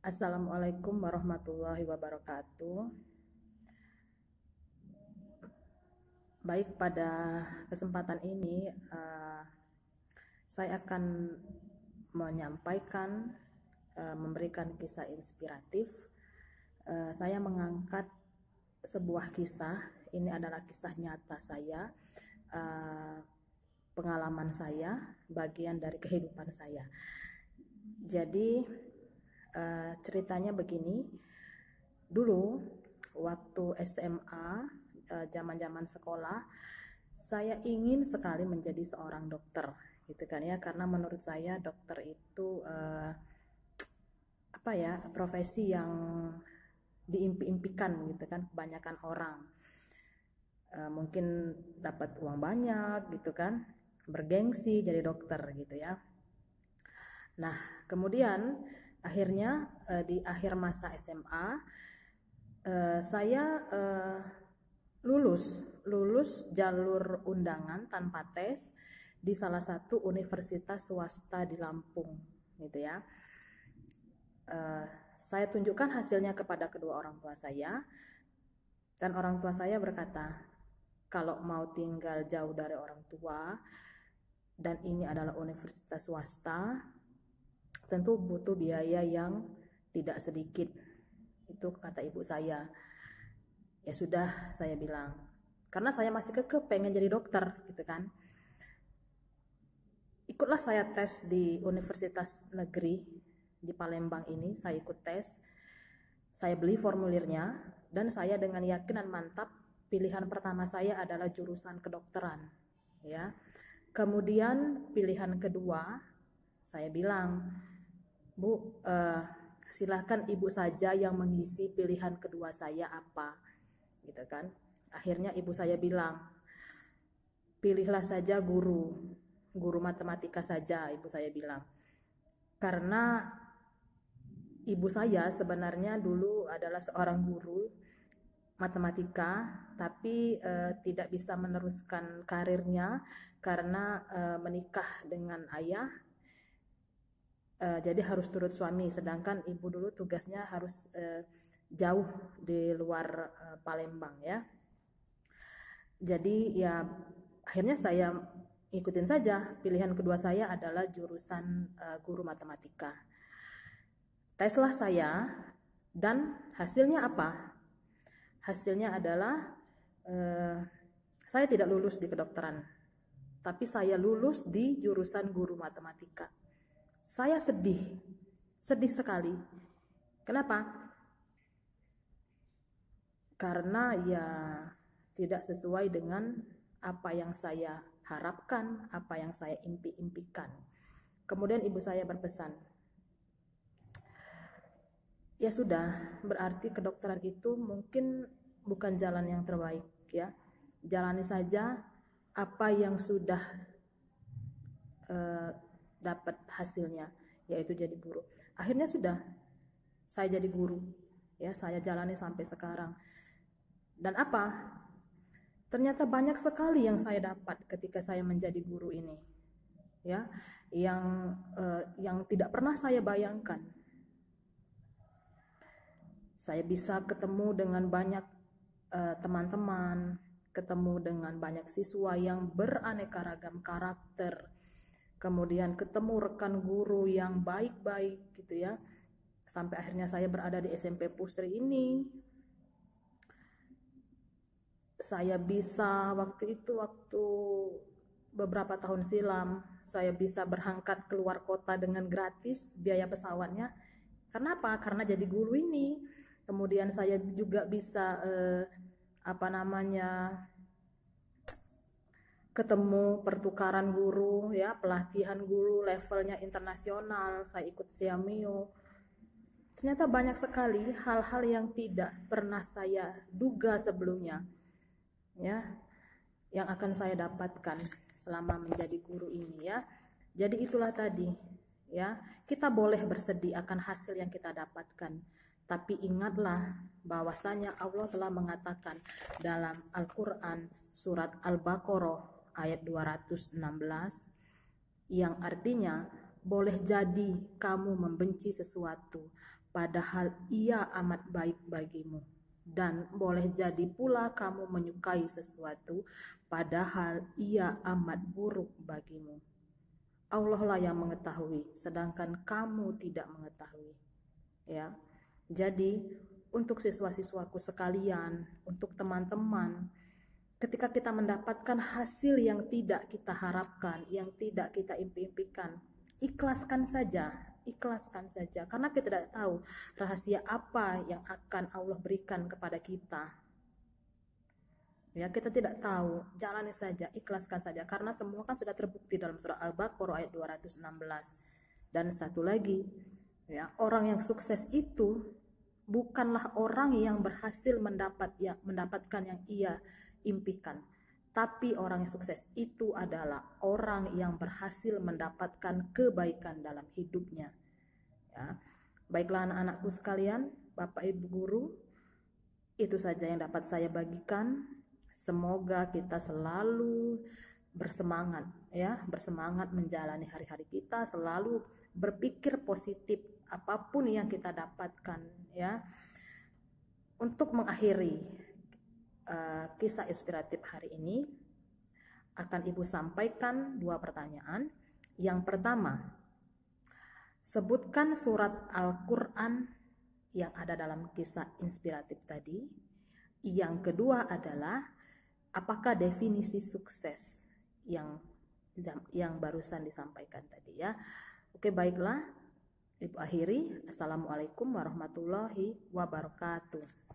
Assalamualaikum warahmatullahi wabarakatuh. Baik, pada kesempatan ini saya akan menyampaikan, memberikan kisah inspiratif. Saya mengangkat sebuah kisah. Ini adalah kisah nyata saya, pengalaman saya, bagian dari kehidupan saya. Jadi ceritanya begini. Dulu waktu SMA, zaman-zaman sekolah, saya ingin sekali menjadi seorang dokter, gitu kan ya, karena menurut saya dokter itu profesi yang diimpi-impikan gitu kan, kebanyakan orang. Mungkin dapat uang banyak gitu kan, bergengsi jadi dokter gitu ya. Nah, kemudian akhirnya di akhir masa SMA saya lulus jalur undangan tanpa tes di salah satu universitas swasta di Lampung gitu ya. Saya tunjukkan hasilnya kepada kedua orang tua saya, dan orang tua saya berkata, kalau mau tinggal jauh dari orang tua dan ini adalah universitas swasta, tentu butuh biaya yang tidak sedikit. Itu kata ibu saya. Ya sudah, saya bilang, karena saya masih kekeh pengen jadi dokter gitu kan. Ikutlah saya tes di Universitas Negeri di Palembang ini. Saya ikut tes, saya beli formulirnya, dan saya dengan yakin dan mantap pilihan pertama saya adalah jurusan kedokteran ya. Kemudian pilihan kedua, saya bilang, Bu, silahkan ibu saja yang mengisi pilihan kedua saya apa, gitu kan. Akhirnya ibu saya bilang, pilihlah saja guru matematika saja, ibu saya bilang. Karena ibu saya sebenarnya dulu adalah seorang guru matematika, tapi tidak bisa meneruskan karirnya karena menikah dengan ayah. Jadi harus turut suami, sedangkan ibu dulu tugasnya harus jauh di luar Palembang ya. Jadi ya akhirnya saya ikutin saja. Pilihan kedua saya adalah jurusan guru matematika. Teslah saya, dan hasilnya apa? Hasilnya adalah saya tidak lulus di kedokteran, tapi saya lulus di jurusan guru matematika. Saya sedih sekali. Kenapa? Karena ya tidak sesuai dengan apa yang saya harapkan, apa yang saya impi-impikan. Kemudian ibu saya berpesan, ya sudah, berarti kedokteran itu mungkin bukan jalan yang terbaik ya. Jalani saja apa yang sudah dapat hasilnya, yaitu jadi guru. Akhirnya sudah, saya jadi guru ya, saya jalani sampai sekarang. Dan apa? Ternyata banyak sekali yang saya dapat ketika saya menjadi guru ini ya, yang tidak pernah saya bayangkan. Saya bisa ketemu dengan banyak teman-teman, ketemu dengan banyak siswa yang beraneka ragam karakter, kemudian ketemu rekan guru yang baik-baik gitu ya, sampai akhirnya saya berada di SMP Pusri ini. Saya bisa waktu beberapa tahun silam, saya bisa berangkat keluar kota dengan gratis biaya pesawatnya. Karena apa? Karena jadi guru ini. Kemudian saya juga bisa ketemu pertukaran guru ya, pelatihan guru levelnya internasional, saya ikut Siamio. Ternyata banyak sekali hal-hal yang tidak pernah saya duga sebelumnya ya, yang akan saya dapatkan selama menjadi guru ini ya. Jadi itulah tadi ya, kita boleh bersedih akan hasil yang kita dapatkan, tapi ingatlah bahwasanya Allah telah mengatakan dalam Al-Quran surat Al-Baqarah ayat 216, yang artinya boleh jadi kamu membenci sesuatu, padahal ia amat baik bagimu. Dan boleh jadi pula kamu menyukai sesuatu, padahal ia amat buruk bagimu. Allah lah yang mengetahui, sedangkan kamu tidak mengetahui. Ya, jadi untuk siswa-siswaku sekalian, untuk teman-teman, ketika kita mendapatkan hasil yang tidak kita harapkan, yang tidak kita impi-impikan, ikhlaskan saja, karena kita tidak tahu rahasia apa yang akan Allah berikan kepada kita. Ya, kita tidak tahu, jalani saja, ikhlaskan saja, karena semua kan sudah terbukti dalam surah Al-Baqarah ayat 216. Dan satu lagi, ya, orang yang sukses itu bukanlah orang yang berhasil mendapatkan yang ia impikan, tapi orang yang sukses itu adalah orang yang berhasil mendapatkan kebaikan dalam hidupnya. Ya. Baiklah anak-anakku sekalian, Bapak Ibu guru, itu saja yang dapat saya bagikan. Semoga kita selalu bersemangat, ya, bersemangat menjalani hari-hari kita, selalu berpikir positif apapun yang kita dapatkan, ya. Untuk mengakhiri kisah inspiratif hari ini, akan Ibu sampaikan 2 pertanyaan. Yang pertama, sebutkan surat Al-Quran yang ada dalam kisah inspiratif tadi. Yang kedua adalah, apakah definisi sukses yang barusan disampaikan tadi, ya. Oke, baiklah. Ibu akhiri. Assalamualaikum warahmatullahi wabarakatuh.